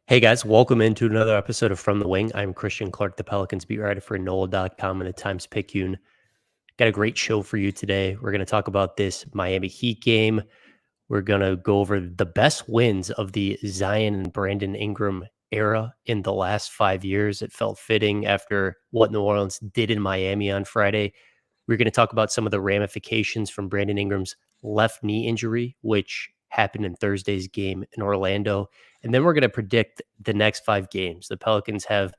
Hey guys, welcome into another episode of From the Wing. I'm Christian Clark, the Pelicans beat writer for NOLA.com and the Times-Picayune. Got a great show for you today. We're going to talk about this Miami Heat game. We're going to go over the best wins of the Zion and Brandon Ingram era in the last 5 years. It felt fitting after what New Orleans did in Miami on Friday. We're going to talk about some of the ramifications from Brandon Ingram's left knee injury, which happened in Thursday's game in Orlando. And then we're going to predict the next 5 games. The Pelicans have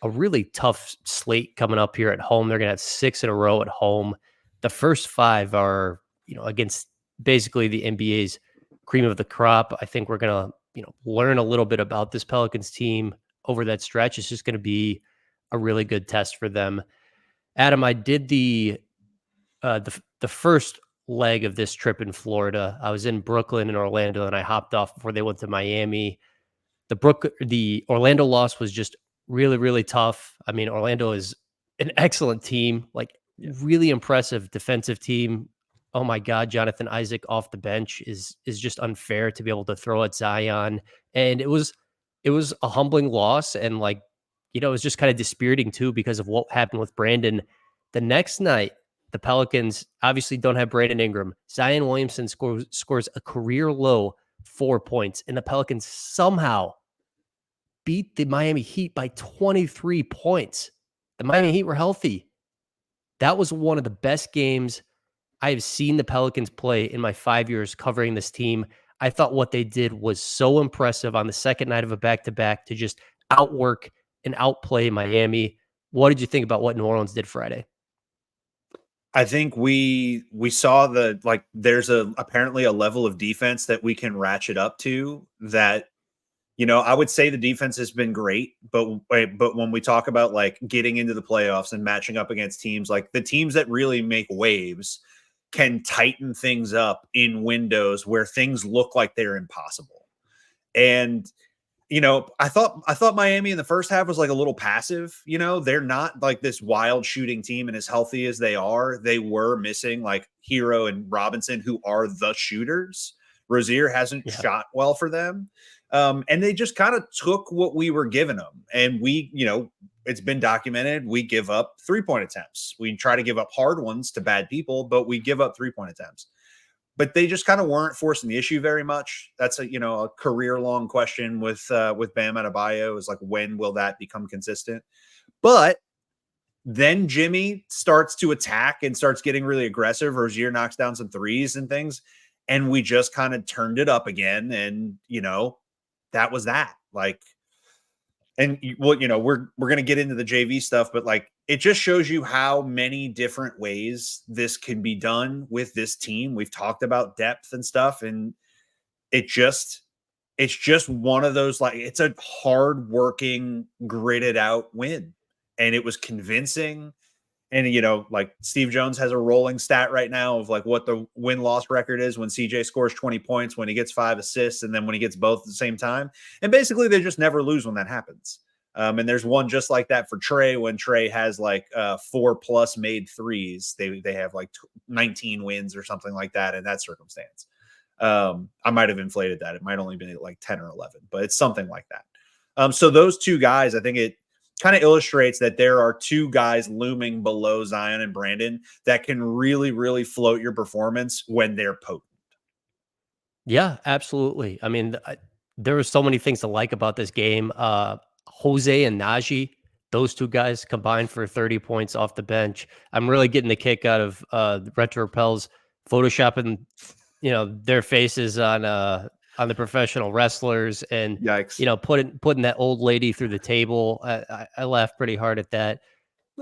a really tough slate coming up here at home. They're going to have 6 in a row at home. The first 5 are, against basically the NBA's cream of the crop. I think we're going to, learn a little bit about this Pelicans team over that stretch. It's just going to be a really good test for them. Adam, I did the first leg of this trip in Florida. I was in Brooklyn and Orlando, and I hopped off before they went to Miami. The Orlando loss was just really, really tough. I mean, Orlando is an excellent team, really impressive defensive team. Oh my God, Jonathan Isaac off the bench is just unfair to be able to throw at Zion. And it was a humbling loss, and it was just kind of dispiriting too because of what happened with Brandon. The next night, the Pelicans obviously don't have Brandon Ingram. Zion Williamson scores a career low 4 points, and the Pelicans somehow beat the Miami Heat by 23 points. The Miami Heat were healthy. That was one of the best games I have seen the Pelicans play in my 5 years covering this team. I thought what they did was so impressive on the second night of a back-to-back to just outwork and outplay Miami. What did you think about what New Orleans did Friday? I think we saw there's apparently a level of defense that we can ratchet up to that. I would say the defense has been great, but when we talk about like getting into the playoffs and matching up against teams, like the teams that really make waves can tighten things up in windows where things look like they're impossible. And I thought Miami in the first half was like a little passive. They're not like this wild shooting team, and as healthy as they are, they were missing like Hero and Robinson, who are the shooters. Rozier hasn't Yeah. shot well for them. And they just kind of took what we were giving them. And it's been documented. We give up 3-point attempts. We try to give up hard ones to bad people, but we give up 3-point attempts. But they just kind of weren't forcing the issue very much. That's a career long question with Bam Adebayo is like, when will that become consistent? But then Jimmy starts to attack and starts getting really aggressive. Rozier knocks down some threes and things, and we just kind of turned it up again. And that was that. And we're going to get into the JV stuff, but like it just shows you how many different ways this can be done with this team. We've talked about depth and stuff, and it's just one of those, like, it's a hard working, gritted out win, and it was convincing. And like Steve Jones has a rolling stat right now of like what the win-loss record is when CJ scores 20 points, when he gets 5 assists, and then when he gets both at the same time. And basically they just never lose when that happens. And there's one just like that for Trey, when Trey has like 4+ made threes. They have like 19 wins or something like that in that circumstance. I might have inflated that. It might only be like 10 or 11, but it's something like that. So those two guys, I think it kind of illustrates that there are two guys looming below Zion and Brandon that can really, really float your performance when they're potent. Yeah, absolutely. I mean, there were so many things to like about this game. Jose and Naji, those two guys combined for 30 points off the bench. I'm really getting the kick out of Retro Repels photoshopping, their faces on the professional wrestlers, and Yikes. putting that old lady through the table. I laughed pretty hard at that.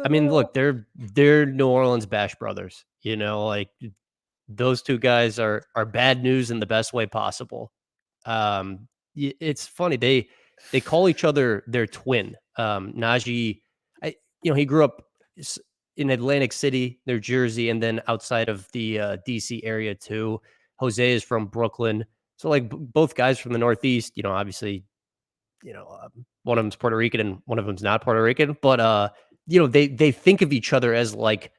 I mean, look, they're New Orleans Bash Brothers. Like those two guys are bad news in the best way possible. It's funny, they call each other their twin. Naji, he grew up in Atlantic City, New Jersey, and then outside of the DC area too. Jose is from Brooklyn, so like both guys from the Northeast. Obviously, one of them's Puerto Rican and one of them's not Puerto Rican, but they think of each other as like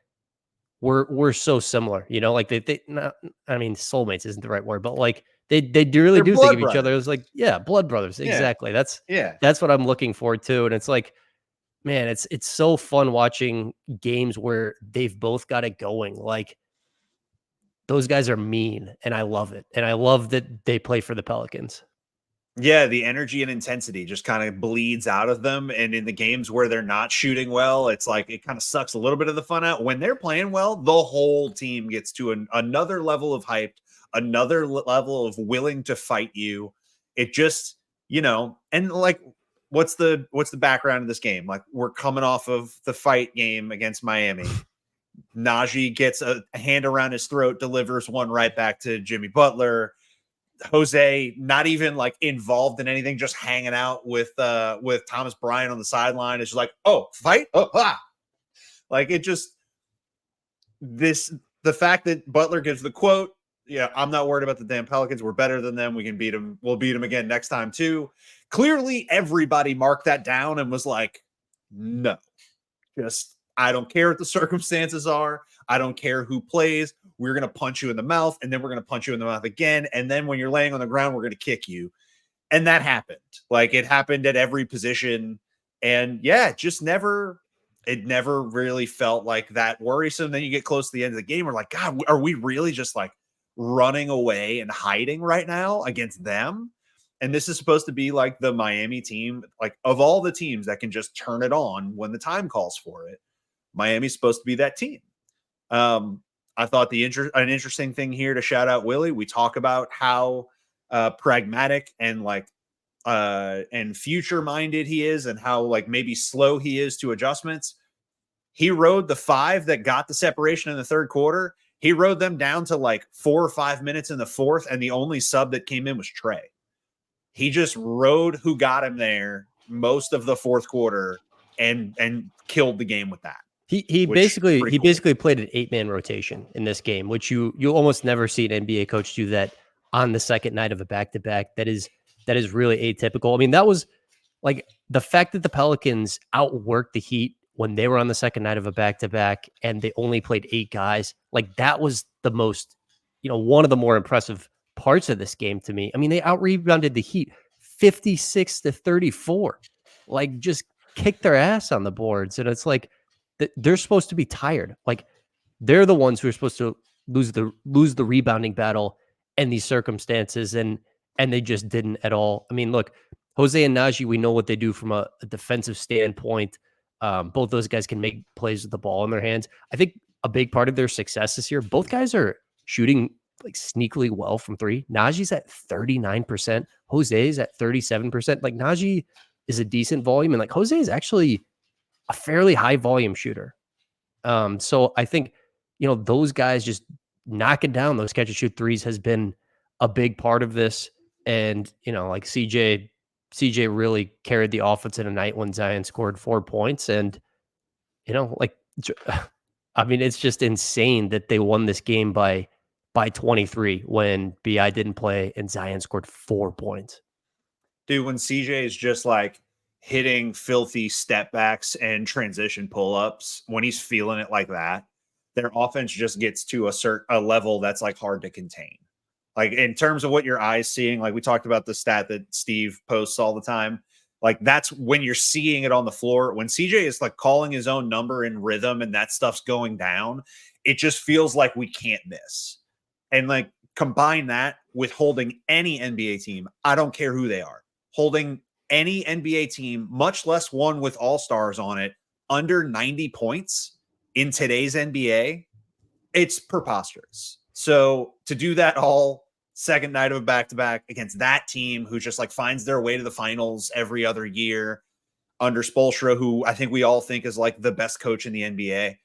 we're so similar, like they not, I mean, soulmates isn't the right word, but like They really They're do think blood of each other as brothers. like, yeah, blood brothers. Yeah. Exactly. That's Yeah. that's what I'm looking forward to. And it's like, man, it's so fun watching games where they've both got it going. Like those guys are mean, and I love it. And I love that they play for the Pelicans. Yeah, the energy and intensity just kind of bleeds out of them. And in the games where they're not shooting well, it's like it kind of sucks a little bit of the fun out. When they're playing well, the whole team gets to another level of hype, another level of willing to fight you. It just, and like what's the background of this game? Like we're coming off of the fight game against Miami. Naji gets a hand around his throat, delivers one right back to Jimmy Butler. Jose not even like involved in anything, just hanging out with Thomas Bryant on the sideline. It's just like, oh, fight, oh, ah. Like it just the fact that Butler gives the quote, yeah, I'm not worried about the damn Pelicans. We're better than them. We can beat them. We'll beat them again next time too. Clearly, everybody marked that down and was like, no, just I don't care what the circumstances are. I don't care who plays. We're going to punch you in the mouth, and then we're going to punch you in the mouth again. And then when you're laying on the ground, we're going to kick you. And that happened. Like it happened at every position. And yeah, it never really felt like that worrisome. Then you get close to the end of the game. We're like, God, are we really just like running away and hiding right now against them? And this is supposed to be like the Miami team, like of all the teams that can just turn it on when the time calls for it. Miami's supposed to be that team. I thought an interesting thing here to shout out Willie. We talk about how pragmatic and like and future minded he is, and how like maybe slow he is to adjustments. He rode the 5 that got the separation in the third quarter. He rode them down to like 4 or 5 minutes in the fourth, and the only sub that came in was Trey. He just rode who got him there most of the fourth quarter and killed the game with that. He Which basically pretty he cool. basically played an 8-man rotation in this game, which you almost never see an NBA coach do that on the second night of a back-to-back. That is really atypical. I mean, that was like the fact that the Pelicans outworked the Heat when they were on the second night of a back-to-back and they only played 8 guys. Like that was the most, one of the more impressive parts of this game to me. I mean, they out-rebounded the Heat 56-34. Like just kicked their ass on the boards. And it's like they're supposed to be tired. Like they're the ones who are supposed to lose the rebounding battle in these circumstances, and they just didn't at all. I mean, look, Jose and Naji, we know what they do from a defensive standpoint. Both those guys can make plays with the ball in their hands. I think a big part of their success this year, both guys are shooting like sneakily well from 3. Naji's at 39%. Jose's at 37%. Like Naji is a decent volume, and like Jose is actually a fairly high volume shooter. So I think, those guys just knocking down those catch and shoot threes has been a big part of this. And, like CJ really carried the offense in a night when Zion scored 4 points. And, like, I mean, it's just insane that they won this game by 23 when BI didn't play and Zion scored 4 points. Dude, when CJ is just like hitting filthy step backs and transition pull-ups, when he's feeling it like that, their offense just gets to a level that's like hard to contain. Like in terms of what your eyes seeing, like we talked about the stat that Steve posts all the time. Like that's when you're seeing it on the floor. When CJ is like calling his own number in rhythm and that stuff's going down, it just feels like we can't miss. And like combine that with holding any NBA team, I don't care who they are, holding any NBA team, much less one with all-stars on it, under 90 points in today's NBA, it's preposterous. So to do that all second night of a back-to-back against that team who just like finds their way to the finals every other year under Spoelstra, who I think we all think is like the best coach in the NBA.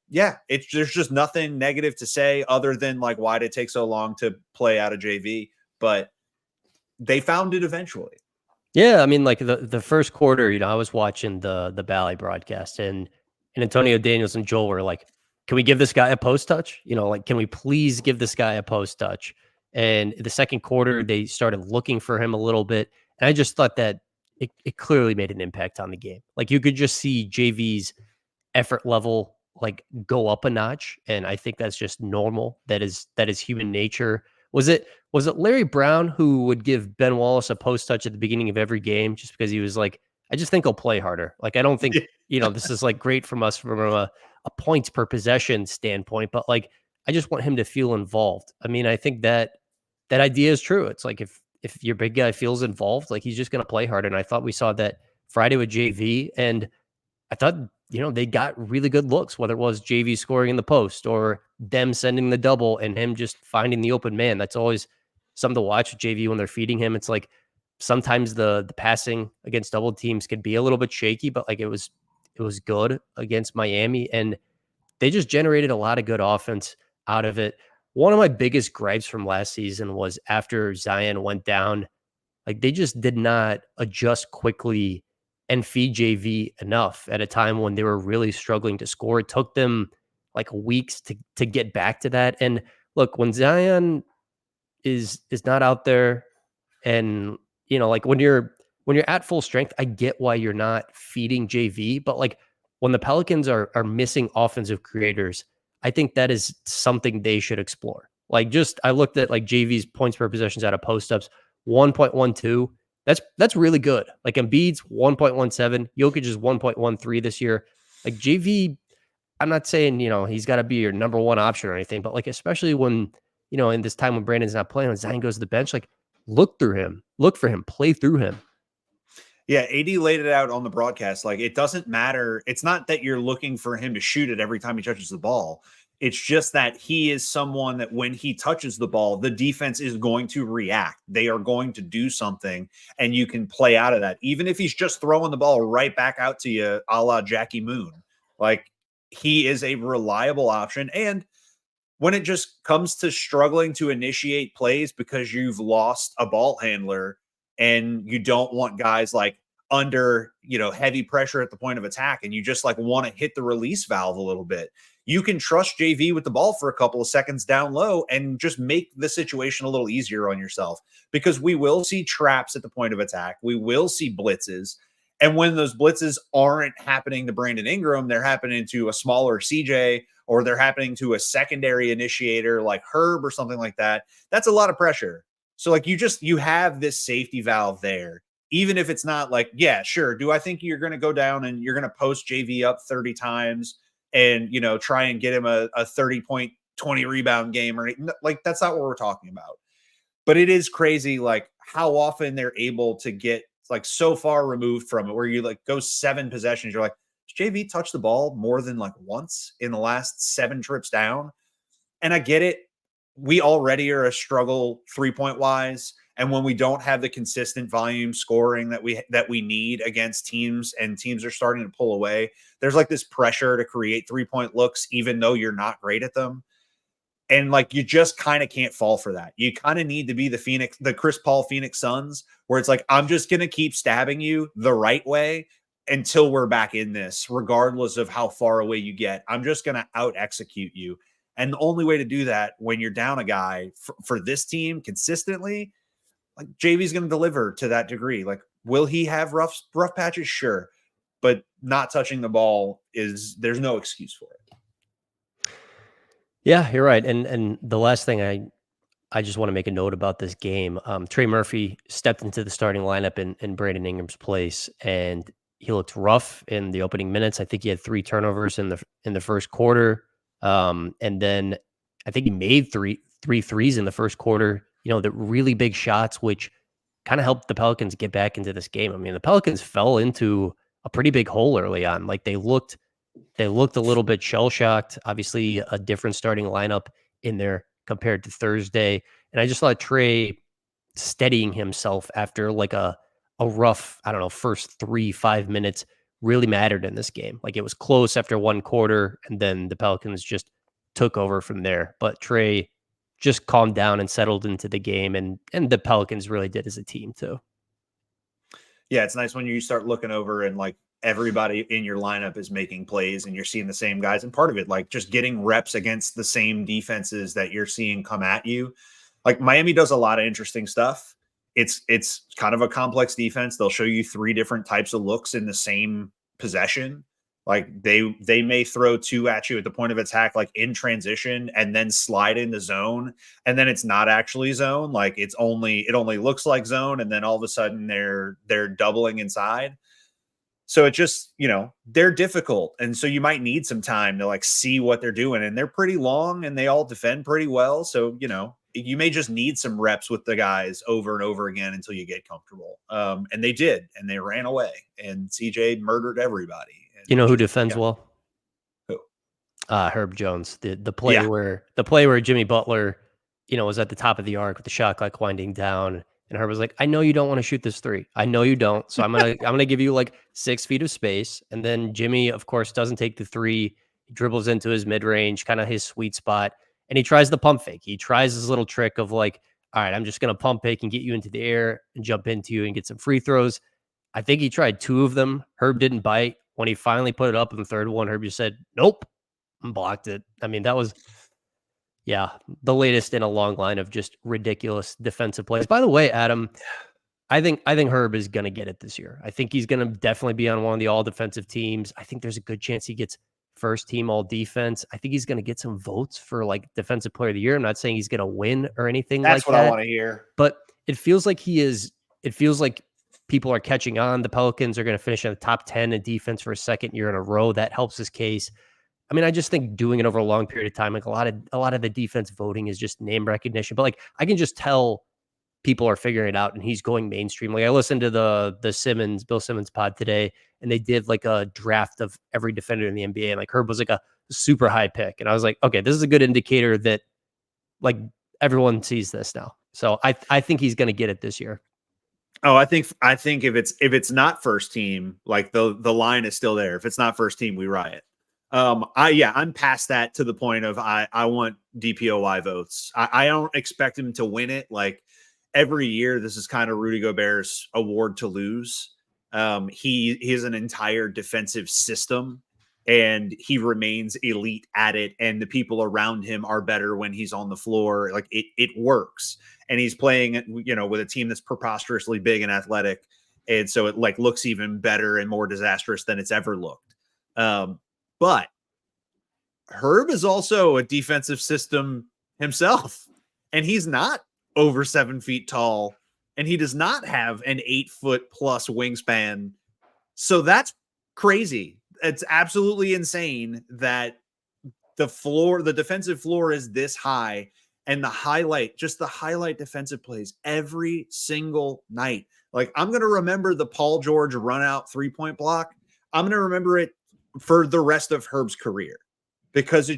There's just nothing negative to say other than like why did it take so long to play out of JV, but they found it eventually. Yeah, I mean, like the first quarter, I was watching the Bally broadcast, and Antonio Daniels and Joel were like, "Can we give this guy a post touch? Like, can we please give this guy a post touch?" And the second quarter, they started looking for him a little bit, and I just thought that it clearly made an impact on the game. Like you could just see JV's effort level like go up a notch, and I think that's just normal. That is human nature Was it Larry Brown who would give Ben Wallace a post touch at the beginning of every game just because he was like, I just think he'll play harder. Like, I don't think, this is like great from us from a points per possession standpoint, but like, I just want him to feel involved. I mean, I think that idea is true. It's like if your big guy feels involved, like he's just going to play harder. And I thought we saw that Friday with JV, and I thought, they got really good looks, whether it was JV scoring in the post or them sending the double and him just finding the open man. That's always something to watch with JV when they're feeding him. It's like sometimes the passing against double teams could be a little bit shaky, but like it was good against Miami, and they just generated a lot of good offense out of it. One of my biggest gripes from last season was after Zion went down, like they just did not adjust quickly and feed JV enough at a time when they were really struggling to score. It took them like weeks to get back to that. And look, when Zion is not out there, and like when you're at full strength, I get why you're not feeding JV, but like when the Pelicans are missing offensive creators, I think that is something they should explore. Like, just I looked at like JV's points per possessions out of post ups, 1.12. That's really good. Like Embiid's 1.17, Jokic is 1.13 this year. Like JV, I'm not saying, he's got to be your number one option or anything, but like, especially when, in this time when Brandon's not playing, when Zion goes to the bench, like look for him, play through him. Yeah, AD laid it out on the broadcast. Like, it doesn't matter. It's not that you're looking for him to shoot it every time he touches the ball. It's just that he is someone that when he touches the ball, the defense is going to react. They are going to do something, and you can play out of that. Even if he's just throwing the ball right back out to you, a la Jackie Moon. Like, he is a reliable option. And when it just comes to struggling to initiate plays because you've lost a ball handler and you don't want guys like under, heavy pressure at the point of attack, and you just like want to hit the release valve a little bit, you can trust JV with the ball for a couple of seconds down low and just make the situation a little easier on yourself, because we will see traps at the point of attack. We will see blitzes. And when those blitzes aren't happening to Brandon Ingram, they're happening to a smaller CJ, or they're happening to a secondary initiator like Herb or something like that. That's a lot of pressure. So like you have this safety valve there, even if it's not like, yeah, sure. Do I think you're going to go down and you're going to post JV up 30 times and, try and get him a 30-point, 20 rebound game, or like, that's not what we're talking about. But it is crazy, like how often they're able to get like so far removed from it, where you like go 7 possessions. You're like, does JV touch the ball more than like once in the last 7 trips down? And I get it. We already are a struggle 3-point wise. And when we don't have the consistent volume scoring that we need against teams, and teams are starting to pull away, there's like this pressure to create 3-point looks, even though you're not great at them. And like, you just kind of can't fall for that. You kind of need to be the Chris Paul Phoenix Suns, where it's like, I'm just going to keep stabbing you the right way until we're back in this, regardless of how far away you get. I'm just going to out execute you. And the only way to do that when you're down a guy for this team consistently, like JV's going to deliver to that degree. Like, will he have rough patches? Sure. But not touching the ball there's no excuse for it. Yeah, you're right. And the last thing I just want to make a note about this game. Trey Murphy stepped into the starting lineup in Brandon Ingram's place, and he looked rough in the opening minutes. I think he had 3 turnovers in the first quarter, and then I think he made three threes in the first quarter. The really big shots, which kind of helped the Pelicans get back into this game. I mean, the Pelicans fell into a pretty big hole early on. Like they looked a little bit shell shocked. Obviously, a different starting lineup in there compared to Thursday. And I just thought Trey steadying himself after like a rough, I don't know, first 3-5 minutes really mattered in this game. Like it was close after 1 quarter, and then the Pelicans just took over from there. But Trey just calmed down and settled into the game, and the Pelicans really did as a team too. Yeah, it's nice when you start looking over and like everybody in your lineup is making plays and you're seeing the same guys. And part of it, like just getting reps against the same defenses that you're seeing come at you. Like Miami does a lot of interesting stuff. It's kind of a complex defense. They'll show you 3 different types of looks in the same possession. Like they may throw two at you at the point of attack, like in transition, and then slide into zone, and then it's not actually zone. Like it only looks like zone, and then all of a sudden they're doubling inside. So it just, they're difficult. And so you might need some time to like see what they're doing. And they're pretty long and they all defend pretty well. So, you may just need some reps with the guys over and over again until you get comfortable. And they did, and they ran away, and CJ murdered everybody. And You know who defends well? Who? Herb Jones. The play where Jimmy Butler, was at the top of the arc with the shot clock winding down, and Herb was like, "I know you don't want to shoot this three. I know you don't. So I'm gonna give you like 6 feet of space." And then Jimmy, of course, doesn't take the three. He dribbles into his mid range, kind of his sweet spot, and he tries the pump fake. He tries this little trick of like, "All right, I'm just gonna pump fake and get you into the air and jump into you and get some free throws." I think he tried 2 of them. Herb didn't bite. When he finally put it up in the third one, Herb just said, "Nope," and blocked it. I mean, that was, the latest in a long line of just ridiculous defensive plays. By the way, Adam, I think Herb is going to get it this year. I think he's going to definitely be on one of the all defensive teams. I think there's a good chance he gets first team all defense. I think he's going to get some votes for like defensive player of the year. I'm not saying he's going to win or anything That's like what that. I want to hear. But it feels like he is. It feels like people are catching on. The Pelicans are going to finish in the top 10 in defense for a second year in a row. That helps his case. I mean, I just think doing it over a long period of time, like a lot of the defense voting is just name recognition. But like I can just tell people are figuring it out, and he's going mainstream. Like I listened to the Bill Simmons pod today, and they did like a draft of every defender in the NBA, and like Herb was like a super high pick, and I was like, okay, this is a good indicator that like everyone sees this now. So I think he's going to get it this year. Oh, I think if it's not first team, like the line is still there. If it's not first team, we riot. I'm past that to the point of I want DPOY votes. I don't expect him to win it. Like every year, this is kind of Rudy Gobert's award to lose. He has an entire defensive system, and he remains elite at it. And the people around him are better when he's on the floor. Like it works, and he's playing, with a team that's preposterously big and athletic, and so it like looks even better and more disastrous than it's ever looked. But Herb is also a defensive system himself, and he's not over 7 feet tall, and he does not have an 8-foot plus wingspan. So that's crazy. It's absolutely insane that the defensive floor is this high, and the highlight defensive plays every single night. Like I'm going to remember the Paul George run out 3-point block. I'm going to remember it for the rest of Herb's career, because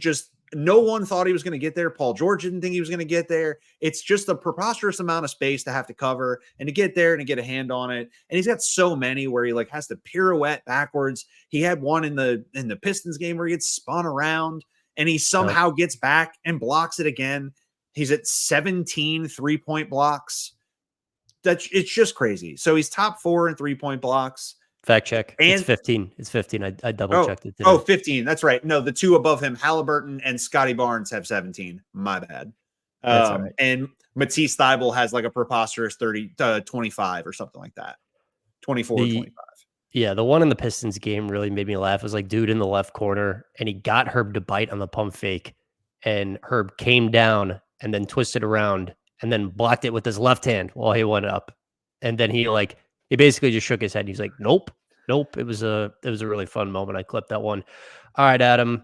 no one thought he was going to get there. Paul George didn't think he was going to get there. It's just a preposterous amount of space to have to cover and to get there and to get a hand on it. And he's got so many where he like has to pirouette backwards. He had one in the Pistons game where he gets spun around and he somehow gets back and blocks it again. He's at 17 3-point blocks. It's just crazy. So he's top 4 in 3-point blocks. Fact check. And it's 15. It's 15. I double checked it today. 15. That's right. No, the two above him, Halliburton and Scotty Barnes, have 17. My bad. That's all right. And Matisse Thybulle has like a preposterous 25 or something like that. 24 or 25. Yeah, the one in the Pistons game really made me laugh. It was like dude in the left corner, and he got Herb to bite on the pump fake, and Herb came down and then twisted around and then blocked it with his left hand while he went up. And then he basically just shook his head. He's like, nope. It was a really fun moment. I clipped that one. All right, Adam.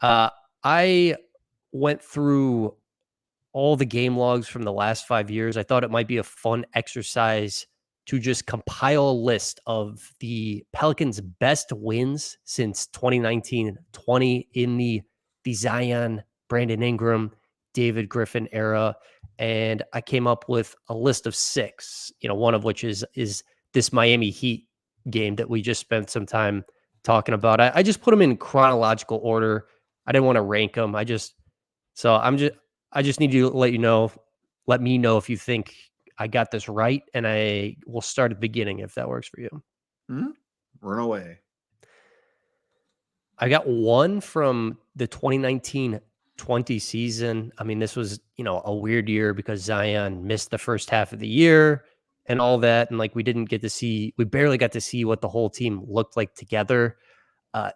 I went through all the game logs from the last 5 years. I thought it might be a fun exercise to just compile a list of the Pelicans' best wins since 2019-20 in the Zion, Brandon Ingram, David Griffin era. And I came up with a list of 6, one of which is this Miami Heat game that we just spent some time talking about. I just put them in chronological order. I didn't want to rank them. I just need to let me know if you think I got this right, and I will start at the beginning if that works for you. Run away. I got one from the 2019-20 season. I mean, this was, a weird year because Zion missed the first half of the year and all that. And like, we barely got to see what the whole team looked like together.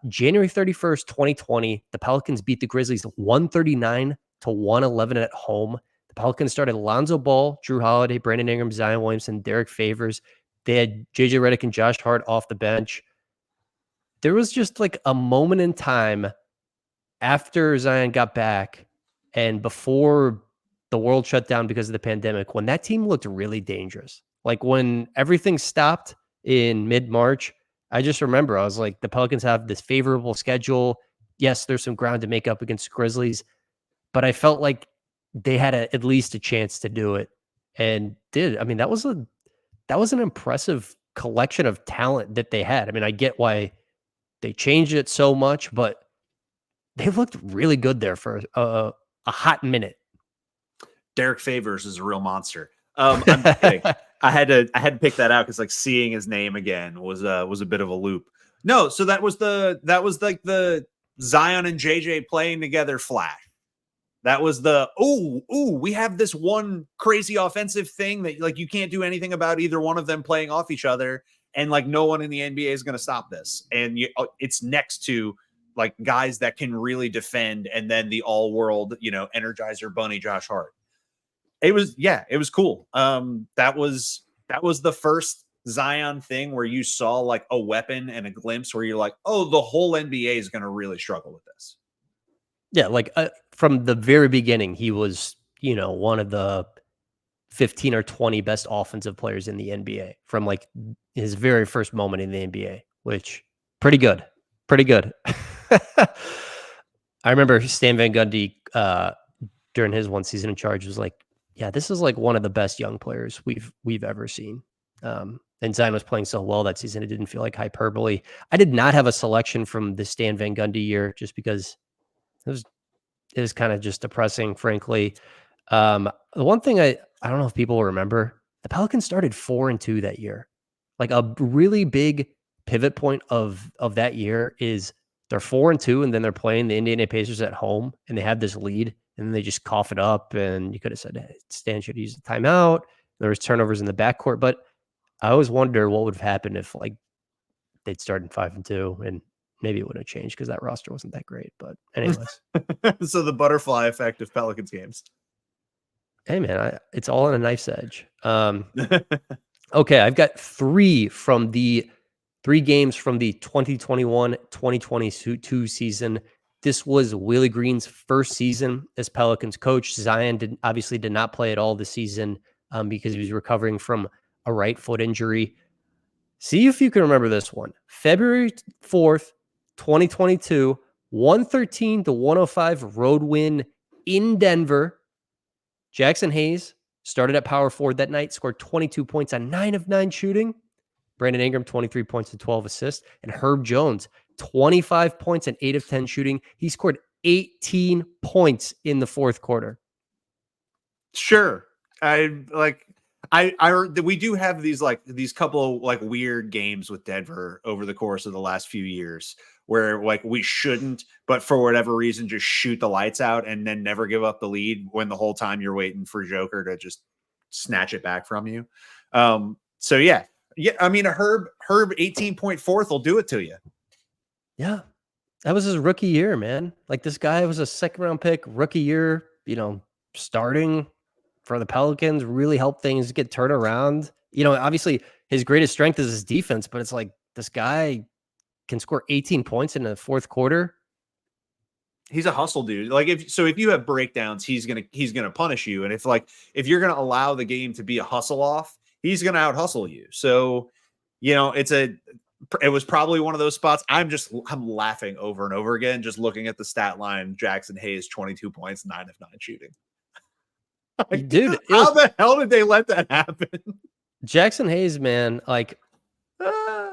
January 31st, 2020, the Pelicans beat the Grizzlies 139-111 at home. The Pelicans started Lonzo Ball, Drew Holiday, Brandon Ingram, Zion Williamson, Derek Favors. They had JJ Redick and Josh Hart off the bench. There was just like a moment in time after Zion got back and before the world shut down because of the pandemic, when that team looked really dangerous. Like when everything stopped in mid-March, I just remember I was like, the Pelicans have this favorable schedule. Yes, there's some ground to make up against Grizzlies, but I felt like they had at least a chance to do it and did. I mean, that was an impressive collection of talent that they had. I mean, I get why they changed it so much, but they looked really good there for a hot minute. Derek Favors is a real monster. I'm kidding. I had to pick that out because like seeing his name again was a bit of a loop. No, so that was like the Zion and JJ playing together flash. That was the we have this one crazy offensive thing that like you can't do anything about either one of them playing off each other, and like no one in the NBA is going to stop this. And it's next to like guys that can really defend, and then the all-world Energizer Bunny Josh Hart. It was cool. That was the first Zion thing where you saw like a weapon and a glimpse where you're like, oh, the whole NBA is going to really struggle with this. Yeah, like from the very beginning, he was, one of the 15 or 20 best offensive players in the NBA from like his very first moment in the NBA, which pretty good. Pretty good. I remember Stan Van Gundy during his one season in charge was like, yeah, this is like one of the best young players we've ever seen. And Zion was playing so well that season, it didn't feel like hyperbole. I did not have a selection from the Stan Van Gundy year just because it was kind of just depressing, frankly. The one thing I don't know if people remember, the Pelicans started 4-2 that year. Like a really big pivot point of that year is they're 4-2, and then they're playing the Indiana Pacers at home, and they have this lead, and then they just cough it up. And you could have said, hey, Stan should use the timeout. There was turnovers in the backcourt, but I always wonder what would have happened if like they'd started 5-2, and maybe it would have changed because that roster wasn't that great. But anyways, so the butterfly effect of Pelicans games. Hey man, it's all on a knife's edge. Okay, I've got three games from the 2021-2022 season. This was Willie Green's first season as Pelicans coach. Zion obviously did not play at all this season because he was recovering from a right foot injury. See if you can remember this one. February 4th, 2022, 113-105 road win in Denver. Jackson Hayes started at power forward that night, scored 22 points on 9 of 9 shooting. Brandon Ingram, 23 points and 12 assists. And Herb Jones, 25 points and 8 of 10 shooting. He scored 18 points in the fourth quarter. Sure. We do have these couple like weird games with Denver over the course of the last few years where like we shouldn't, but for whatever reason, just shoot the lights out and then never give up the lead when the whole time you're waiting for Joker to just snatch it back from you. So yeah. I mean, a Herb 18.4 will do it to you. Yeah. That was his rookie year, man. Like this guy was a second round pick, rookie year, starting for the Pelicans, really helped things get turned around. Obviously his greatest strength is his defense, but it's like this guy can score 18 points in the fourth quarter. He's a hustle dude. Like if you have breakdowns, he's gonna punish you. And if you're gonna allow the game to be a hustle off, he's gonna out hustle you. So, it was probably one of those spots. I'm laughing over and over again, just looking at the stat line. Jackson Hayes, 22 points, 9 of 9 shooting. Dude, how the hell did they let that happen? Jackson Hayes, man, like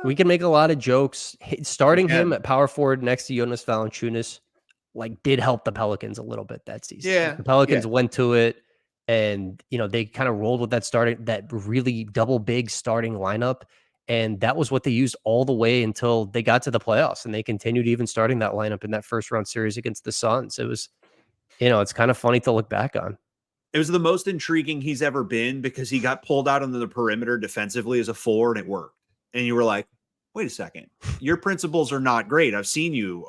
we can make a lot of jokes. Starting him at power forward next to Jonas Valanciunas, like did help the Pelicans a little bit that season. Yeah, the Pelicans went to it, and they kind of rolled with that really double big starting lineup, and that was what they used all the way until they got to the playoffs, and they continued even starting that lineup in that first round series against the Suns. It was, it's kind of funny to look back on. It was the most intriguing he's ever been because he got pulled out on the perimeter defensively as a 4 and it worked. And you were like, wait a second, your principles are not great. I've seen you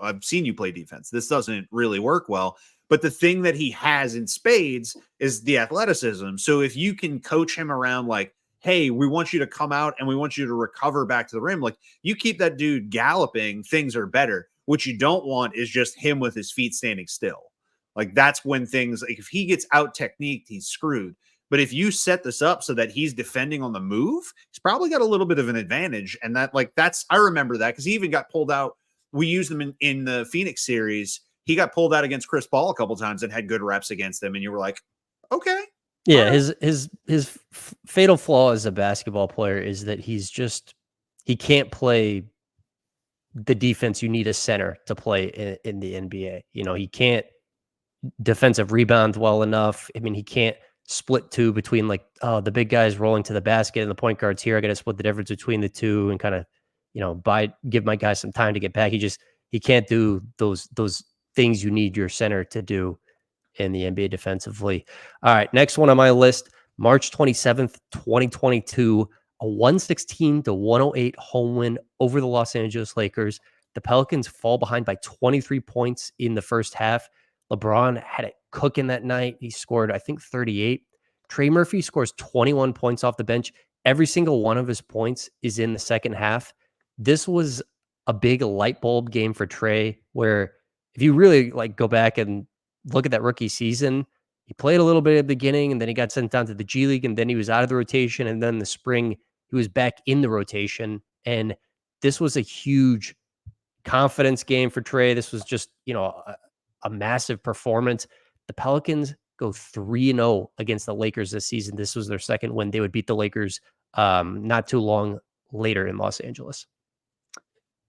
play defense. This doesn't really work well. But the thing that he has in spades is the athleticism. So if you can coach him around like, hey, we want you to come out and we want you to recover back to the rim, like you keep that dude galloping, things are better. What you don't want is just him with his feet standing still. Like that's when things, like if he gets out techniqued, he's screwed. But if you set this up so that he's defending on the move, he's probably got a little bit of an advantage. And I remember that because he even got pulled out. We used them in the Phoenix series. He got pulled out against Chris Paul a couple times and had good reps against them. And you were like, okay. Yeah. His fatal flaw as a basketball player is that he can't play the defense you need a center to play in the NBA. He can't defensive rebound well enough. I mean, he can't split two between the big guys rolling to the basket and the point guards here. I got to split the difference between the two and kind of, give my guys some time to get back. He can't do those things you need your center to do in the NBA defensively. All right, next one on my list, March 27th, 2022, a 116-108 home win over the Los Angeles Lakers. The Pelicans fall behind by 23 points in the first half. LeBron had it cooking that night. He scored, I think, 38. Trey Murphy scores 21 points off the bench. Every single one of his points is in the second half. This was a big light bulb game for Trey, where if you really go back and look at that rookie season, he played a little bit at the beginning and then he got sent down to the G League and then he was out of the rotation. And then the spring, he was back in the rotation. And this was a huge confidence game for Trey. This was just, a massive performance. The Pelicans go 3-0 against the Lakers this season. This was their second win. They would beat the Lakers not too long later in Los Angeles.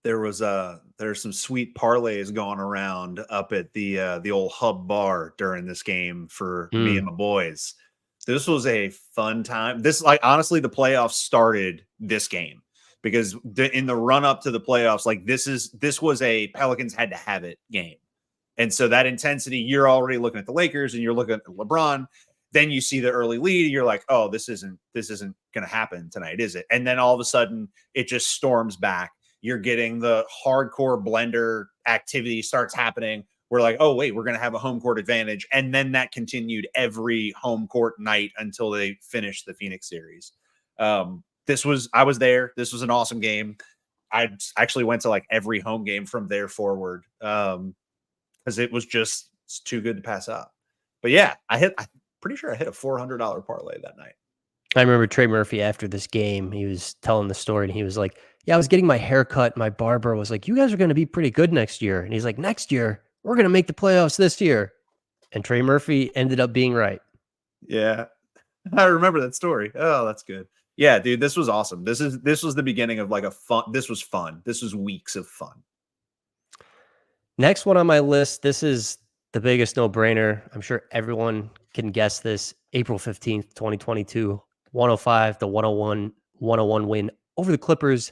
There's some sweet parlays going around up at the old Hub bar during this game for me and my boys. This was a fun time. Honestly, the playoffs started this game because in the run up to the playoffs, this was a Pelicans had to have it game. And so that intensity, you're already looking at the Lakers and you're looking at LeBron. Then you see the early lead. You're like, oh, this isn't going to happen tonight, is it? And then all of a sudden it just storms back. You're getting the hardcore blender activity starts happening. We're like, oh, wait, we're going to have a home court advantage. And then that continued every home court night until they finished the Phoenix series. I was there. This was an awesome game. I actually went to every home game from there forward. Because it was just too good to pass up. But yeah, I'm pretty sure I hit a $400 parlay that night. I remember Trey Murphy after this game, he was telling the story and he was like, yeah, I was getting my hair cut. My barber was like, you guys are going to be pretty good next year. And he's like, next year, we're going to make the playoffs this year. And Trey Murphy ended up being right. Yeah. I remember that story. Oh, that's good. Yeah, dude, this was awesome. This was the beginning of this was fun. This was weeks of fun. Next one on my list, this is the biggest no-brainer. I'm sure everyone can guess this. April 15th, 2022, 105-101 win over the Clippers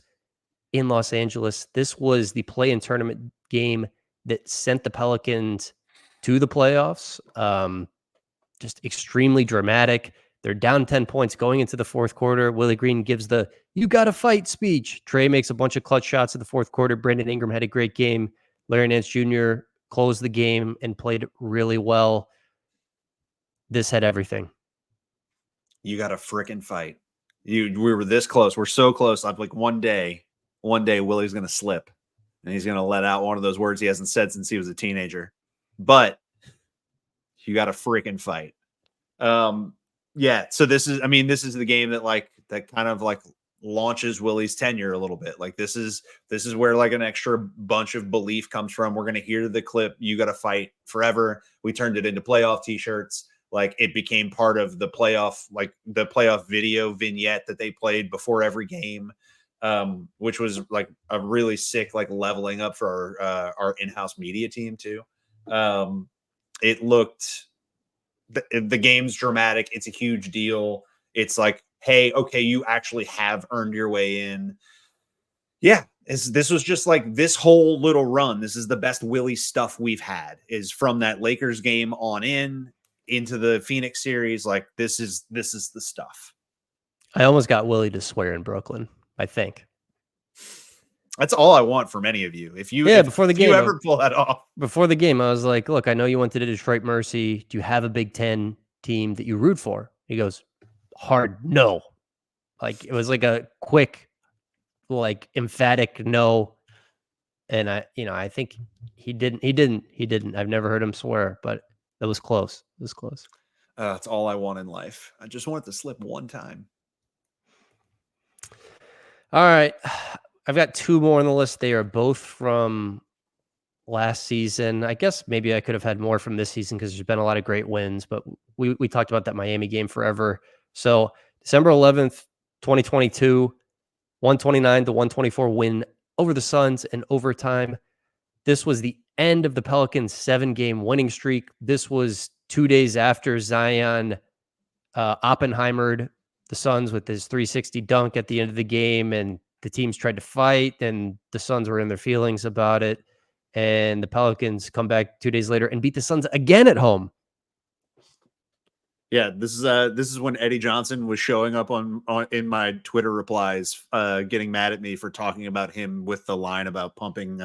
in Los Angeles. This was the play-in tournament game that sent the Pelicans to the playoffs. Just extremely dramatic. They're down 10 points going into the fourth quarter. Willie Green gives the "you got to fight" speech. Trey makes a bunch of clutch shots in the fourth quarter. Brandon Ingram had a great game. Larry Nance Jr. closed the game and played really well. This had everything. You got to frickin' fight. We were this close. We're so close. I'm like, one day Willie's going to slip and he's going to let out one of those words he hasn't said since he was a teenager. But you got to frickin' fight. Yeah. So this is the game that kind of launches Willie's tenure a little bit. This is where an extra bunch of belief comes from. We're going to hear the clip, "You got to fight" forever. We turned it into playoff t-shirts. It became part of the playoff video vignette that they played before every game, which was a really sick, leveling up for our in-house media team too. It looked, the game's dramatic. It's a huge deal. It's hey, okay, you actually have earned your way in. Yeah, this was just this whole little run. This is the best Willie stuff we've had, is from that Lakers game on into the Phoenix series. This is the stuff. I almost got Willie to swear in Brooklyn, I think. That's all I want from any of you. If you before the if you game, ever pull that off. before the game, I was like, "Look, I know you went to the Detroit Mercy. Do you have a Big Ten team that you root for?" He goes, "Hard no." Like it was like a quick, like emphatic no. And I think he didn't. I've never heard him swear, but it was close. It was close. That's all I want in life. I just want it to slip one time. All right. I've got two more on the list. They are both from last season. I guess maybe I could have had more from this season because there's been a lot of great wins, but we talked about that Miami game forever. So December 11th, 2022, 129 to 124 win over the Suns in overtime. This was the end of the Pelicans' 7-game winning streak. This was 2 days after Zion Oppenheimered the Suns with his 360 dunk at the end of the game, and the teams tried to fight, and the Suns were in their feelings about it. And the Pelicans come back 2 days later and beat the Suns again at home. Yeah, this is when Eddie Johnson was showing up on in my Twitter replies, getting mad at me for talking about him with the line about pumping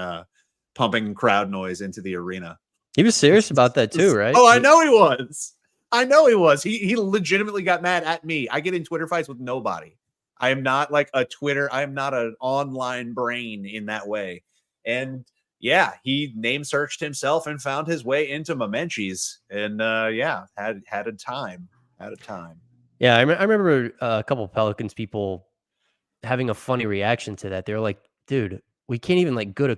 crowd noise into the arena. He was serious about that too, right? Oh, I know he was. I know he was. He legitimately got mad at me. I get in Twitter fights with nobody. I am not like a Twitter. I am not an online brain in that way. And yeah, he name searched himself and found his way into Momenchis. And yeah, had a time. Had a time. Yeah, I remember a couple of Pelicans people having a funny reaction to that. They were like, "Dude, we can't even get good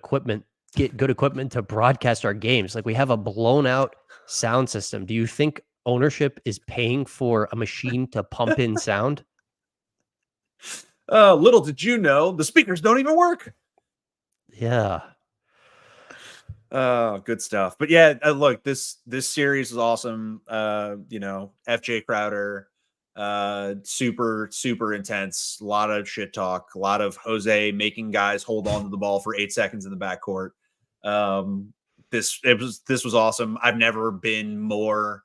equipment to broadcast our games. Like we have a blown out sound system. Do you think ownership is paying for a machine to pump in sound?" Little did you know, the speakers don't even work. Yeah. Good stuff. But yeah, look, this series is awesome. FJ Crowder, super intense. A lot of shit talk. A lot of Jose making guys hold on to the ball for 8 seconds in the backcourt. This was awesome. I've never been more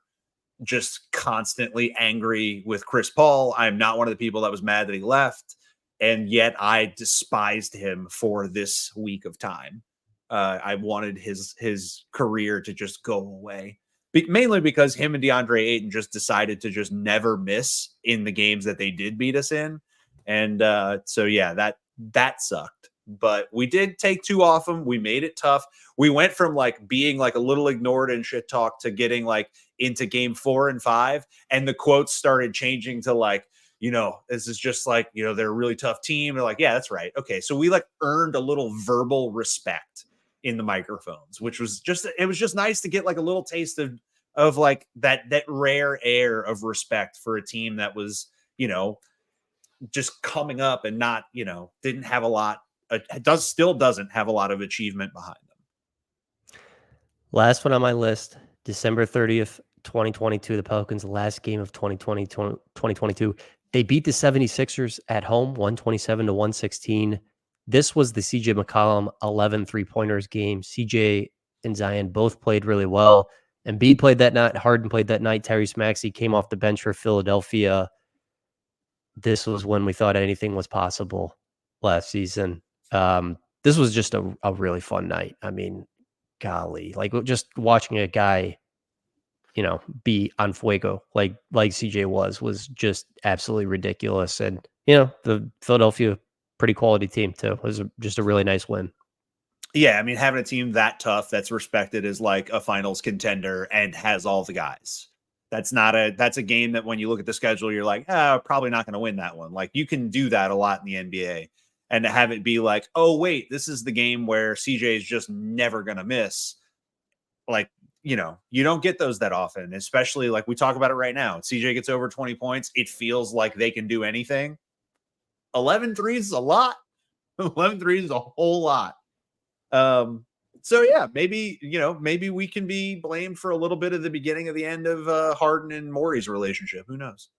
just constantly angry with Chris Paul. I'm not one of the people that was mad that he left, and yet I despised him for this week of time. I wanted his career to just go away, mainly because him and DeAndre Ayton just decided to just never miss in the games that they did beat us in, and so yeah, that sucked. But we did take 2 off him. We made it tough. We went from like being like a little ignored and shit talk to getting like into game 4 and 5, and the quotes started changing to like, this is just like, they're a really tough team. They're like, yeah, that's right. Okay. So we like earned a little verbal respect in the microphones, which was it was just nice to get like a little taste of like that rare air of respect for a team that was, just coming up and not, didn't have a lot. Still doesn't have a lot of achievement behind them. Last one on my list, December 30th, 2022, the Pelicans' last game of 2022. They beat the 76ers at home, 127 to 116. This was the CJ McCollum 11 3-pointers game. CJ and Zion both played really well. Embiid played that night. Harden played that night. Tyrese Maxey came off the bench for Philadelphia. This was when we thought anything was possible last season. This was just a really fun night. I mean, golly, like just watching a guy, be on fuego like CJ was just absolutely ridiculous. And, the Philadelphia, pretty quality team too. It was just a really nice win. Yeah, I mean, having a team that tough that's respected as like a finals contender and has all the guys. That's a game that when you look at the schedule, you're like, probably not going to win that one. Like you can do that a lot in the NBA, and to have it be like, oh wait, this is the game where CJ is just never going to miss. Like, you don't get those that often, especially like we talk about it right now. CJ gets over 20 points. It feels like they can do anything. 11 threes is a lot. 11 threes is a whole lot. So yeah, maybe we can be blamed for a little bit of the beginning of the end of Harden and Morey's relationship. Who knows?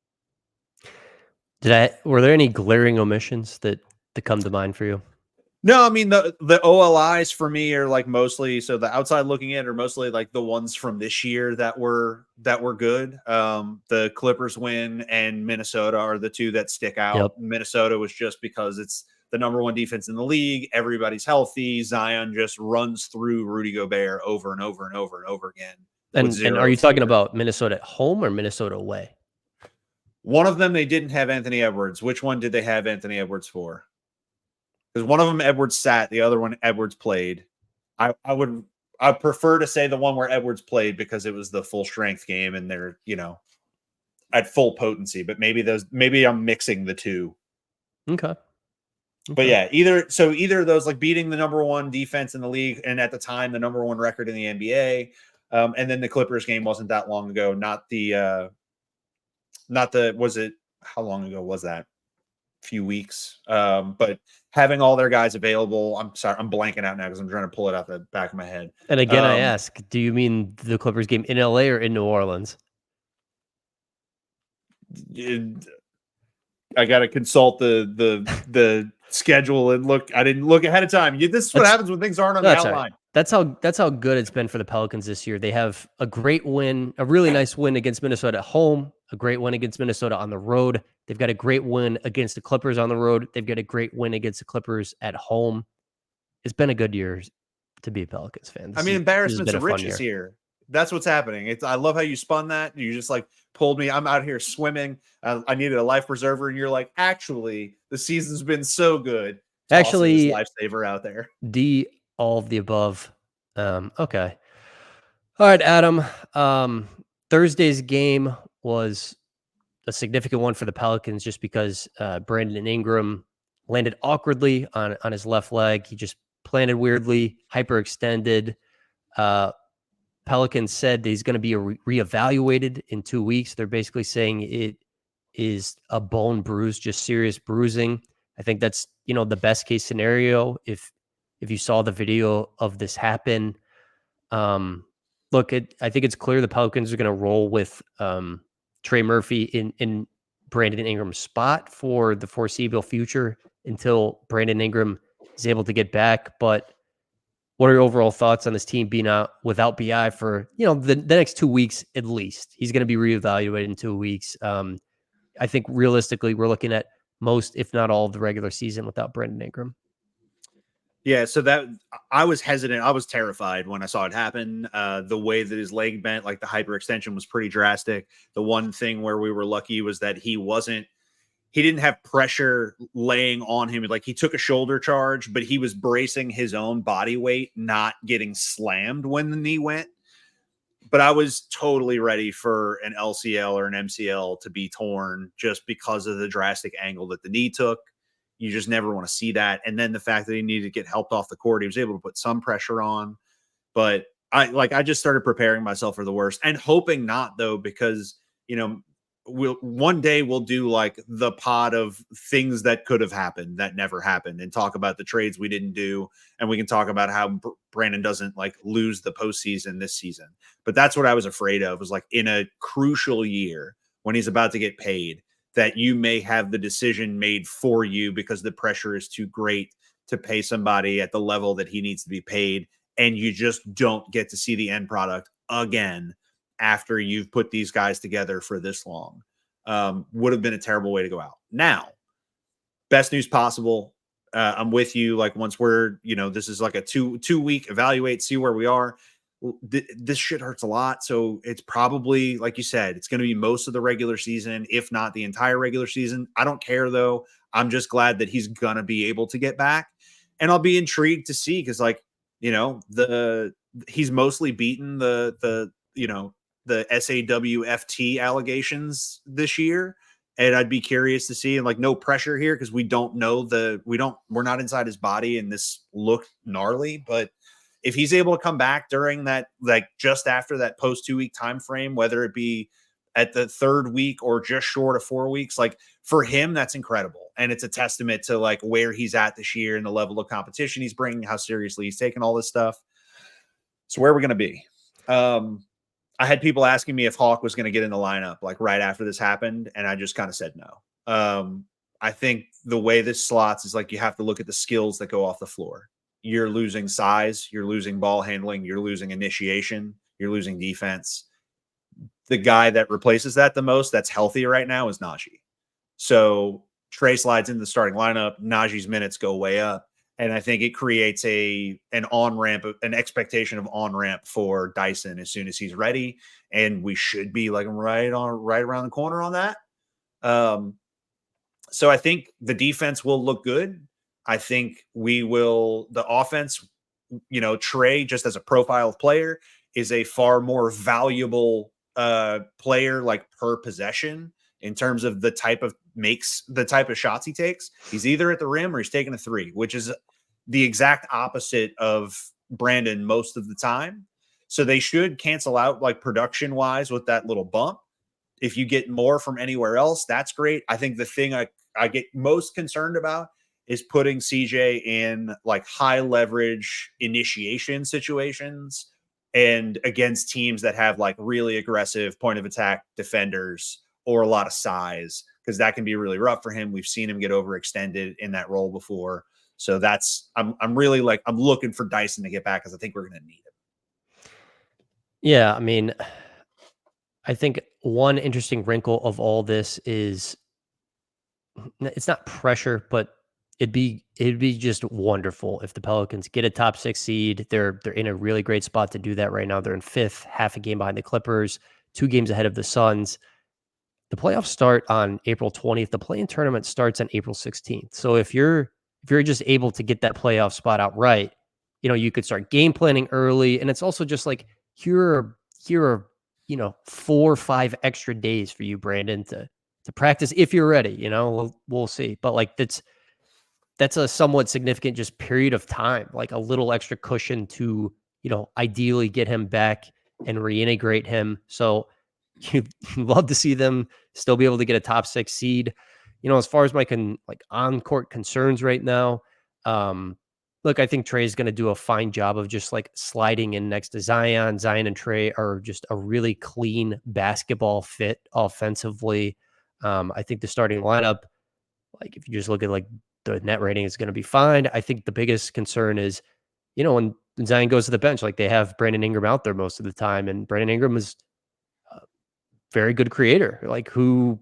Were there any glaring omissions that come to mind for you? No, I mean the OLIs for me are like mostly, so the outside looking in are mostly like the ones from this year that were good. The Clippers win and Minnesota are the two that stick out. Yep. Minnesota was just because it's the number one defense in the league. Everybody's healthy. Zion just runs through Rudy Gobert over and over and over and over again. And are you talking about Minnesota at home or Minnesota away? One of them, they didn't have Anthony Edwards. Which one did they have Anthony Edwards for? Because one of them, Edwards sat. The other one, Edwards played. I prefer to say the one where Edwards played because it was the full strength game and they're, at full potency. But maybe I'm mixing the two. Okay. But yeah, either of those, like beating the number one defense in the league and at the time the number one record in the NBA, and then the Clippers game wasn't that long ago. Was it, how long ago was that? A few weeks. But having all their guys available, I'm sorry, I'm blanking out now because I'm trying to pull it out the back of my head. And again, I ask, do you mean the Clippers game in LA or in New Orleans? I got to consult the schedule and look. I didn't look ahead of time. This is what happens when things aren't on the outline. Right. That's how good it's been for the Pelicans this year. They have a great win, a really nice win against Minnesota at home, a great win against Minnesota on the road. They've got a great win against the Clippers on the road. They've got a great win against the Clippers at home. It's been a good year to be a Pelicans fan. Embarrassment's of riches here. That's what's happening. I love how you spun that. You just like pulled me. I'm out here swimming. I needed a life preserver, and you're like, actually, the season's been so good. Actually, lifesaver out there. All of the above. Okay. All right, Adam. Thursday's game was a significant one for the Pelicans just because Brandon Ingram landed awkwardly on his left leg. He just planted weirdly, hyperextended. Pelicans said that he's going to be reevaluated in 2 weeks. They're basically saying it is a bone bruise, just serious bruising. I think that's, the best case scenario if you saw the video of this happen. Look, I think it's clear the Pelicans are going to roll with Trey Murphy in Brandon Ingram's spot for the foreseeable future until Brandon Ingram is able to get back. But what are your overall thoughts on this team being out without BI for, the next 2 weeks at least? He's going to be reevaluated in 2 weeks. I think realistically, we're looking at most, if not all, of the regular season without Brandon Ingram. Yeah, so that I was hesitant. I was terrified when I saw it happen. The way that his leg bent, like the hyperextension, was pretty drastic. The one thing where we were lucky was that he didn't have pressure laying on him. Like he took a shoulder charge, but he was bracing his own body weight, not getting slammed when the knee went. But I was totally ready for an LCL or an MCL to be torn just because of the drastic angle that the knee took. You just never want to see that. And then the fact that he needed to get helped off the court, he was able to put some pressure on. But I just started preparing myself for the worst and hoping not, though, because, one day we'll do like the pod of things that could have happened that never happened and talk about the trades we didn't do. And we can talk about how Brandon doesn't like lose the postseason this season. But that's what I was afraid of, was like in a crucial year when he's about to get paid, that you may have the decision made for you because the pressure is too great to pay somebody at the level that he needs to be paid. And you just don't get to see the end product again after you've put these guys together for this long. Would have been a terrible way to go out. Now, best news possible. I'm with you. Like once we're, this is like a two week evaluate, see where we are. This shit hurts a lot. So it's probably, like you said, it's going to be most of the regular season, if not the entire regular season. I don't care though. I'm just glad that he's going to be able to get back, and I'll be intrigued to see. Cause like, he's mostly beaten the SAWFT allegations this year. And I'd be curious to see, and like no pressure here because we don't know we're not inside his body and this looked gnarly, but if he's able to come back during that, like just after that post 2 week time frame, whether it be at the third week or just short of 4 weeks, like for him, that's incredible. And it's a testament to like where he's at this year and the level of competition he's bringing, how seriously he's taking all this stuff. So where are we going to be? I had people asking me if Hawk was going to get in the lineup like right after this happened, and I just kind of said no. I think the way this slots is like you have to look at the skills that go off the floor. You're losing size, you're losing ball handling, you're losing initiation, you're losing defense. The guy that replaces that the most that's healthy right now is Naji. So Trey slides into the starting lineup. Naji's minutes go way up. And I think it creates an on-ramp, an expectation of on-ramp for Dyson as soon as he's ready. And we should be like right around the corner on that. So I think the defense will look good. I think the offense, Trey, just as a profile player, is a far more valuable player, like per possession, in terms of the type of shots he takes. He's either at the rim or he's taking a three, which is the exact opposite of Brandon most of the time. So they should cancel out like production wise with that little bump. If you get more from anywhere else, that's great. I think the thing I get most concerned about is putting CJ in like high leverage initiation situations and against teams that have like really aggressive point of attack defenders or a lot of size, because that can be really rough for him. We've seen him get overextended in that role before. So I'm really like, I'm looking for Dyson to get back because I think we're going to need him. Yeah, I mean, I think one interesting wrinkle of all this is it's not pressure, but it'd be just wonderful if the Pelicans get a top 6 seed. They're in a really great spot to do that right now. They're in 5th, half a game behind the Clippers, 2 games ahead of the Suns. The playoffs start on April 20th. The play-in tournament starts on April 16th. So if you're just able to get that playoff spot out right, you could start game planning early. And it's also just like here are 4 or 5 extra days for you, Brandon, to practice if you're ready. We'll see. But like that's a somewhat significant just period of time, like a little extra cushion to, ideally get him back and reintegrate him. So you'd love to see them still be able to get a top 6 seed. As far as my on-court concerns right now, look, I think Trey is going to do a fine job of just like sliding in next to Zion. Zion and Trey are just a really clean basketball fit offensively. I think the starting lineup, like if you just look at like the net rating, is going to be fine. I think the biggest concern is, when Zion goes to the bench, like they have Brandon Ingram out there most of the time, and Brandon Ingram is a very good creator. Like who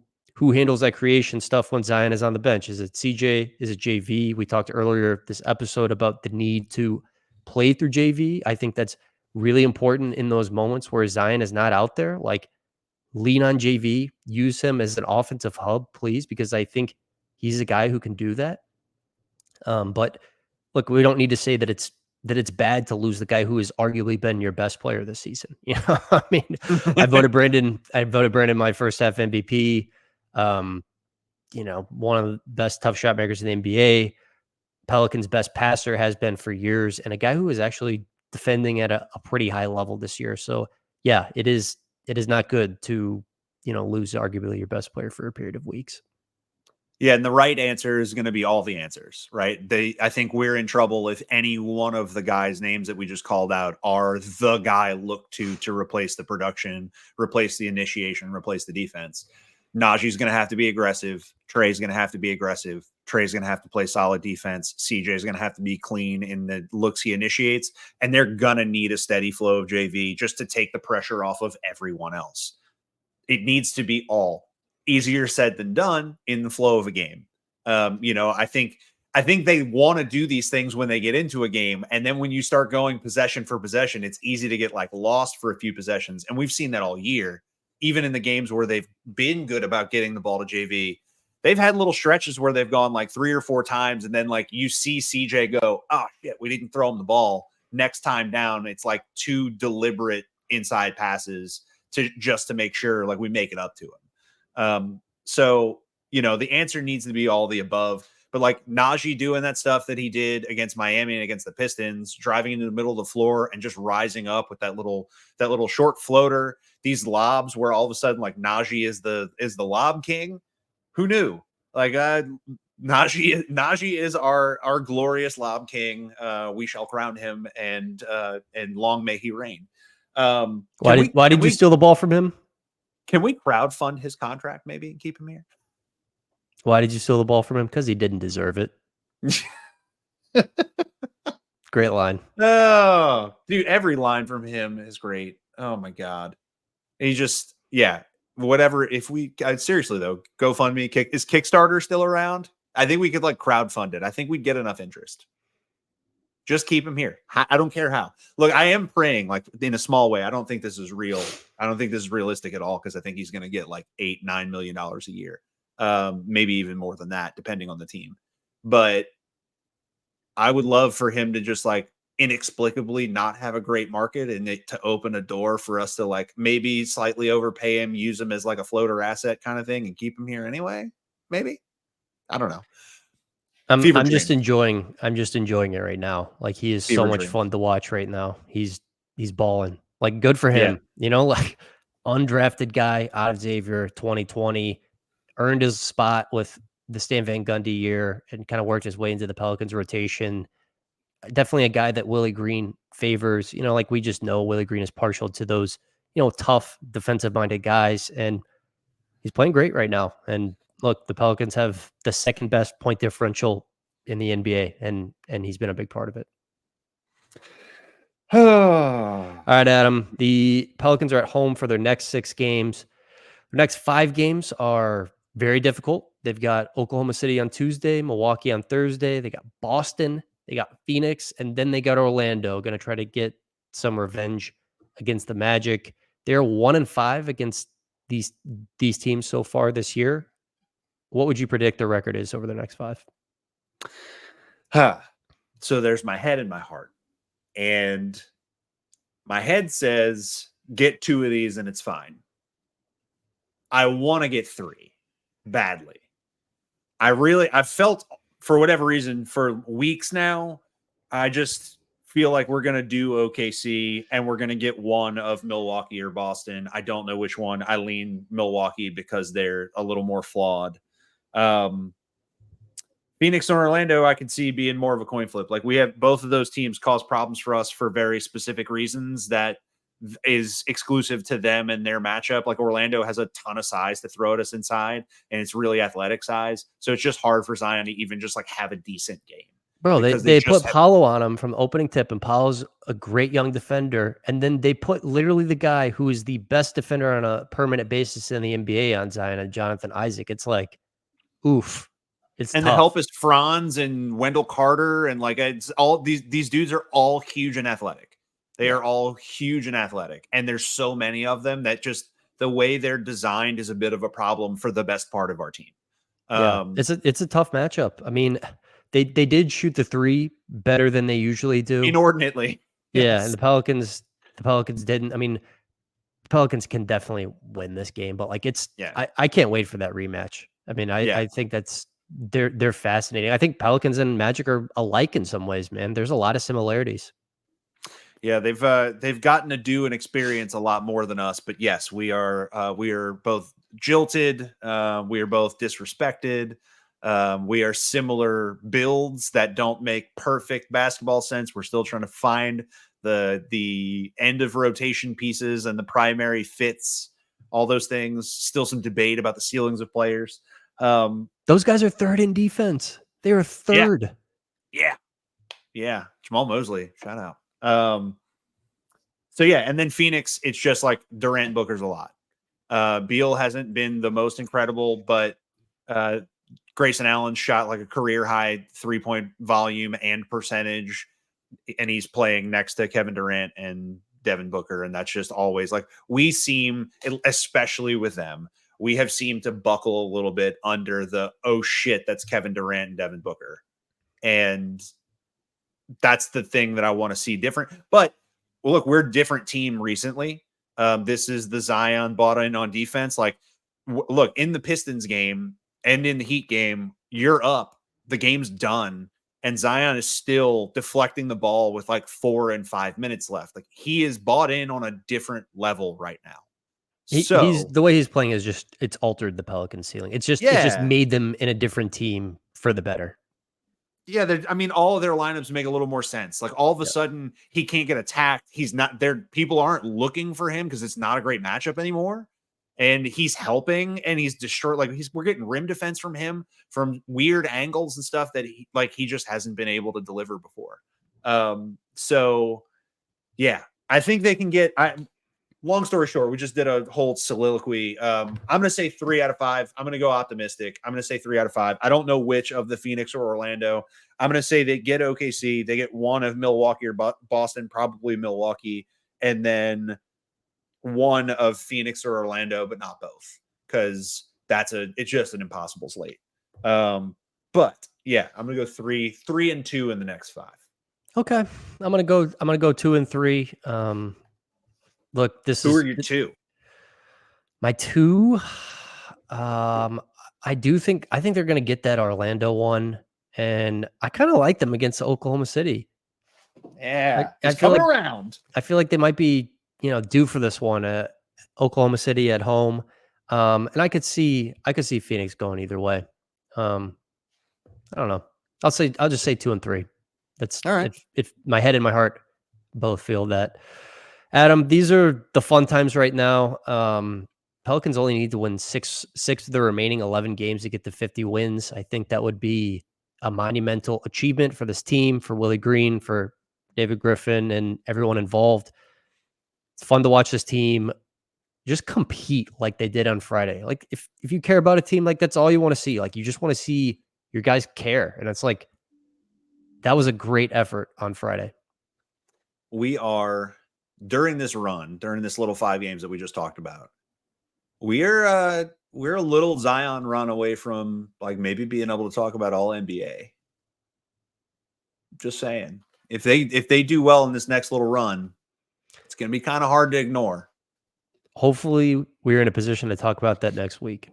handles that creation stuff when Zion is on the bench? Is it CJ? Is it JV? We talked earlier this episode about the need to play through JV. I think that's really important in those moments where Zion is not out there. Like lean on JV, use him as an offensive hub, please, because I think he's a guy who can do that. But look, we don't need to say that it's bad to lose the guy who has arguably been your best player this season. I mean, I voted Brandon my first half MVP. One of the best tough shot makers in the NBA. Pelicans' best passer has been for years, and a guy who is actually defending at a pretty high level this year. So yeah, it is not good to, lose arguably your best player for a period of weeks. Yeah, and the right answer is going to be all the answers, right? I think we're in trouble if any one of the guys' names that we just called out are the guy looked to replace the production, replace the initiation, replace the defense. Naji's going to have to be aggressive. Trey's going to have to be aggressive. Trey's going to have to play solid defense. CJ's going to have to be clean in the looks he initiates. And they're going to need a steady flow of JV just to take the pressure off of everyone else. It needs to be all. Easier said than done in the flow of a game. I think they want to do these things when they get into a game. And then when you start going possession for possession, it's easy to get like lost for a few possessions. And we've seen that all year, even in the games where they've been good about getting the ball to JV. They've had little stretches where they've gone like 3 or 4 times. And then like you see CJ go, oh shit, we didn't throw him the ball. Next time down, it's like 2 deliberate inside passes just to make sure like we make it up to him. So, the answer needs to be all the above, but like Naji doing that stuff that he did against Miami and against the Pistons, driving into the middle of the floor and just rising up with that little short floater, these lobs where all of a sudden like Naji is the lob king. Who knew? Like, Naji is our glorious lob king. We shall crown him and long may he reign. Why did you steal the ball from him? Can we crowdfund his contract maybe and keep him here? Why did you steal the ball from him? Because he didn't deserve it. Great line. Oh, dude, every line from him is great. Oh my God. He just, yeah. whatever. If we seriously though, GoFundMe, is Kickstarter still around? I think we could like crowdfund it. I think we'd get enough interest. Just keep him here. I don't care how. Look, I am praying like in a small way. I don't think this is real. I don't think this is realistic at all because I think he's going to get like $8-9 million a year, maybe even more than that, depending on the team. But I would love for him to just like inexplicably not have a great market and to open a door for us to like maybe slightly overpay him, use him as like a floater asset kind of thing, and keep him here anyway. Maybe. I don't know. I'm just enjoying it right now. Like he is so much fun to watch right now. He's balling. Like good for him. You know, like undrafted guy out of Xavier 2020, earned his spot with the Stan Van Gundy year and kind of worked his way into the Pelicans rotation. Definitely a guy that Willie Green favors. You know, like we just know Willie Green is partial to those, you know, tough defensive minded guys, and he's playing great right now. And look, the Pelicans have the second best point differential in the NBA, and he's been a big part of it. All right, Adam. The Pelicans are at home for their next 6 games. Their next 5 games are very difficult. They've got Oklahoma City on Tuesday, Milwaukee on Thursday. They got Boston, they got Phoenix, and then they got Orlando. Going to try to get some revenge against the Magic. They're 1-5 against these teams so far this year. What would you predict their record is over the next 5? So there's my head and my heart. And my head says, get 2 of these and it's fine. I want to get 3 badly. I felt for whatever reason for weeks now, I just feel like we're going to do OKC and we're going to get one of Milwaukee or Boston. I don't know which one. I lean Milwaukee because they're a little more flawed. Phoenix and Orlando, I can see being more of a coin flip. Like we have both of those teams cause problems for us for very specific reasons that is exclusive to them and their matchup. Like Orlando has a ton of size to throw at us inside, and it's really athletic size. So it's just hard for Zion to even just like have a decent game. Bro, they put Paolo on him from the opening tip, and Paolo's a great young defender. And then they put literally the guy who is the best defender on a permanent basis in the NBA on Zion, and Jonathan Isaac. It's like, oof. It's and tough. The help is Franz and Wendell Carter, and like it's all these dudes are all huge and athletic. They are all huge and athletic, and there's so many of them that just the way they're designed is a bit of a problem for the best part of our team. It's a tough matchup. I mean, they did shoot the 3 better than they usually do, inordinately. Yeah, yes. And the Pelicans didn't. I mean, the Pelicans can definitely win this game, but like I can't wait for that rematch. I mean, I think they're fascinating. I think Pelicans and Magic are alike in some ways, man. There's a lot of similarities. Yeah, they've gotten to do and experience a lot more than us, but yes, we are both jilted, we are both disrespected. We are similar builds that don't make perfect basketball sense. We're still trying to find the end of rotation pieces and the primary fits, all those things. Still some debate about the ceilings of players. Those guys are 3rd in defense. They are 3rd. Yeah. Jamal Mosley, shout out. So yeah, and then Phoenix, it's just like Durant and Booker's a lot. Beal hasn't been the most incredible, but Grayson Allen shot like a career high 3-point volume and percentage, and he's playing next to Kevin Durant and Devin Booker, and that's just always like we seem, especially with them, we have seemed to buckle a little bit under the oh shit, that's Kevin Durant and Devin Booker, and that's the thing that I want to see different. But look, we're a different team recently. This is the Zion bought in on defense. Like, look, in the Pistons game and in the Heat game, you're up. The game's done. And Zion is still deflecting the ball with like 4 and 5 minutes left. Like he is bought in on a different level right now. He's the way he's playing is just, it's altered the Pelicans ceiling. It's just made them in a different team for the better. Yeah, I mean, all of their lineups make a little more sense. Like all of a sudden, he can't get attacked. He's not there. People aren't looking for him because it's not a great matchup anymore. And he's helping, and he's destroyed. Like we're getting rim defense from him from weird angles and stuff that he just hasn't been able to deliver before. So yeah, I think they can get. long story short, we just did a whole soliloquy. I'm going to say 3 out of 5. I'm going to go optimistic. I'm going to say 3 out of 5. I don't know which of the Phoenix or Orlando. I'm going to say they get OKC. They get one of Milwaukee or Boston, probably Milwaukee, and then one of Phoenix or Orlando, but not both, because it's just an impossible slate. But yeah, I'm going to go 3 and 2 in the next 5. Okay. I'm going to go 2 and 3. Look, Who are your 2? My 2, I think they're going to get that Orlando one, and I kind of like them against Oklahoma City. Yeah, I feel coming around. I feel like they might be, due for this one. Oklahoma City at home, and I could see Phoenix going either way. I don't know. I'll just say 2 and 3. That's all right. If my head and my heart both feel that. Adam, these are the fun times right now. Pelicans only need to win six of the remaining 11 games to get to 50 wins. I think that would be a monumental achievement for this team, for Willie Green, for David Griffin, and everyone involved. It's fun to watch this team just compete like they did on Friday. Like if you care about a team, like that's all you want to see. Like you just want to see your guys care. And it's like, that was a great effort on Friday. We are, during this run, during this little 5 games that we just talked about, we're a little Zion run away from like maybe being able to talk about all NBA. Just saying, if they do well in this next little run, it's going to be kind of hard to ignore. Hopefully we're in a position to talk about that next week.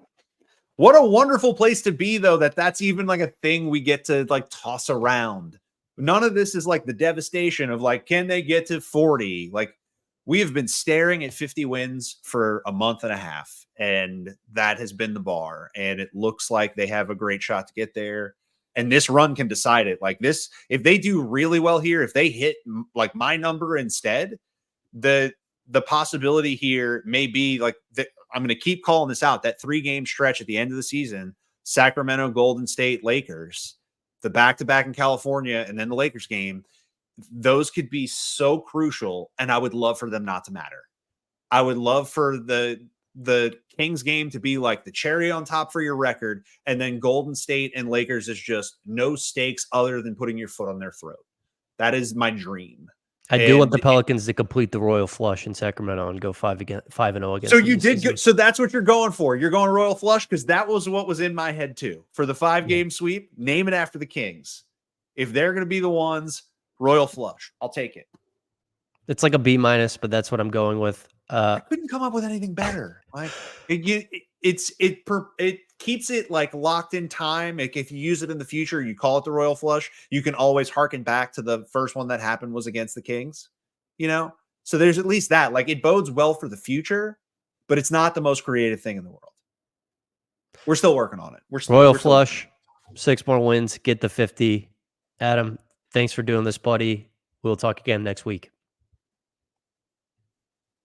What a wonderful place to be, though, that's even like a thing we get to like toss around. None of this is like the devastation of like, can they get to 40? Like, we have been staring at 50 wins for a month and a half, and that has been the bar. And it looks like they have a great shot to get there. And this run can decide it. Like this, if they do really well here, if they hit like my number instead, the possibility here may be like I'm going to keep calling this out, that 3-game stretch at the end of the season, Sacramento, Golden State, Lakers, the back-to-back in California, and then the Lakers game. Those could be so crucial, and I would love for them not to matter. I would love for the Kings game to be like the cherry on top for your record, and then Golden State and Lakers is just no stakes other than putting your foot on their throat. That is my dream. I do want the Pelicans to complete the royal flush in Sacramento and go 5-0 against. So you did good. So that's what you're going for. You're going royal flush, because that was what was in my head too. For the 5-game sweep, name it after the Kings. If they're going to be the ones, royal flush. I'll take it. It's like a B-, but that's what I'm going with. I couldn't come up with anything better. Like it keeps it like locked in time. Like if you use it in the future, you call it the royal flush, you can always harken back to the first one that happened was against the Kings, So there's at least that. Like it bodes well for the future, but it's not the most creative thing in the world. We're still working on it. We're flush, 6 more wins, get the 50. Adam, thanks for doing this, buddy. We'll talk again next week.